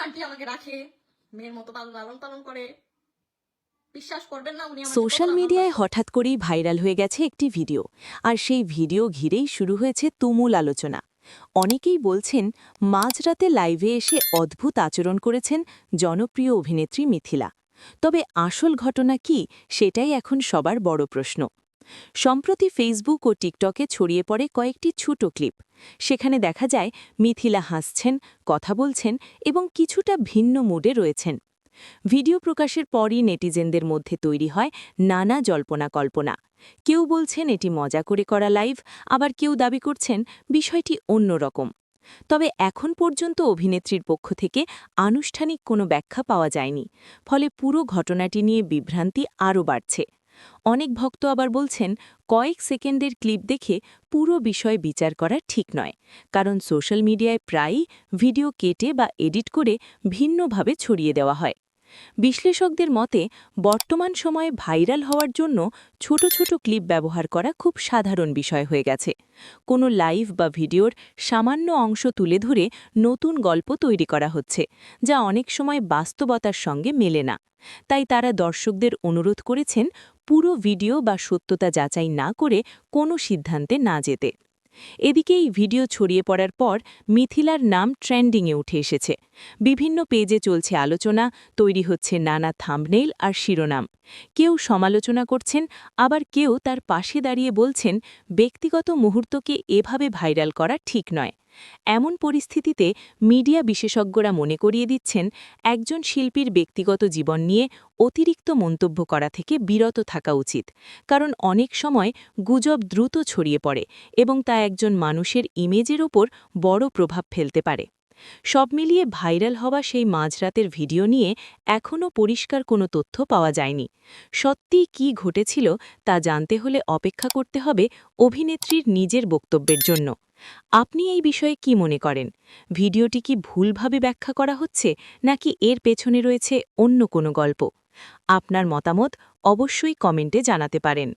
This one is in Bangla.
আন্টি আমাকে রাখে, মেয়ের মতো লালন পালন করে। বিশ্বাস করবেন না, উনি আমাকে সোশ্যাল কতটা মিডিয়ায় ভালোবাসে। হঠাৎ করেই ভাইরাল হয়ে গেছে একটি ভিডিও, আর সেই ভিডিও ঘিরেই শুরু হয়েছে তুমুল আলোচনা। অনেকেই বলছেন মাঝরাতে লাইভে এসে অদ্ভুত আচরণ করেছেন জনপ্রিয় অভিনেত্রী মিথিলা। তবে আসল ঘটনা কি, সেটাই এখন সবার বড় প্রশ্ন। সম্প্রতি ফেসবুক ও টিকটকে ছড়িয়ে পড়ে কয়েকটি ছোট ক্লিপ। সেখানে দেখা যায় মিথিলা হাসছেন, কথা বলছেন এবং কিছুটা ভিন্ন মুডে রয়েছেন। ভিডিও প্রকাশের পরই নেটিজেনদের মধ্যে তৈরি হয় নানা জল্পনা কল্পনা। কেউ বলছেন এটি মজা করে করা লাইভ, আবার কেউ দাবি করছেন বিষয়টি অন্যরকম। তবে এখন পর্যন্ত অভিনেত্রীর পক্ষ থেকে আনুষ্ঠানিক কোনো ব্যাখ্যা পাওয়া যায়নি, ফলে পুরো ঘটনাটি নিয়ে বিভ্রান্তি আরও বাড়ছে। অনেক ভক্ত আবার বলছেন কয়েক সেকেন্ডের ক্লিপ দেখে পুরো বিষয় বিচার করা ঠিক নয়, কারণ সোশ্যাল মিডিয়ায় প্রায়ই ভিডিও কেটে বা এডিট করে ভিন্নভাবে ছড়িয়ে দেওয়া হয়। বিশ্লেষকদের মতে বর্তমান সময়ে ভাইরাল হওয়ার জন্য ছোট ছোট ক্লিপ ব্যবহার করা খুব সাধারণ বিষয় হয়ে গেছে। কোনো লাইভ বা ভিডিওর সামান্য অংশ তুলে ধরে নতুন গল্প তৈরি করা হচ্ছে, যা অনেক সময় বাস্তবতার সঙ্গে মেলে না। তাই তারা দর্শকদের অনুরোধ করেছেন পুরো ভিডিও বা সত্যতা যাচাই না করে কোনো সিদ্ধান্তে না যেতে। এদিকে এই ভিডিও ছড়িয়ে পড়ার পর মিথিলার নাম ট্রেন্ডিংয়ে উঠে এসেছে। বিভিন্ন পেজে চলছে আলোচনা, তৈরি হচ্ছে নানা থাম্বনেইল আর শিরোনাম। কেউ সমালোচনা করছেন, আবার কেউ তার পাশে দাঁড়িয়ে বলছেন ব্যক্তিগত মুহূর্তকে এভাবে ভাইরাল করা ঠিক নয়। এমন পরিস্থিতিতে মিডিয়া বিশেষজ্ঞরা মনে করিয়ে দিচ্ছেন একজন শিল্পীর ব্যক্তিগত জীবন নিয়ে অতিরিক্ত মন্তব্য করা থেকে বিরত থাকা উচিত, কারণ অনেক সময় গুজব দ্রুত ছড়িয়ে পড়ে এবং তা একজন মানুষের ইমেজের ওপর বড় প্রভাব ফেলতে পারে। সব মিলিয়ে ভাইরাল হওয়া সেই মাঝরাতের ভিডিও নিয়ে এখনও পরিষ্কার কোনো তথ্য পাওয়া যায়নি। সত্যিই কী ঘটেছিল তা জানতে হলে অপেক্ষা করতে হবে অভিনেত্রীর নিজের বক্তব্যের জন্য। আপনি এই বিষয়ে কি মনে করেন? ভিডিওটি কি ভুলভাবে ব্যাখ্যা করা হচ্ছে, নাকি এর পেছনে রয়েছে অন্য কোনো গল্প? আপনার মতামত অবশ্যই কমেন্টে জানাতে পারেন।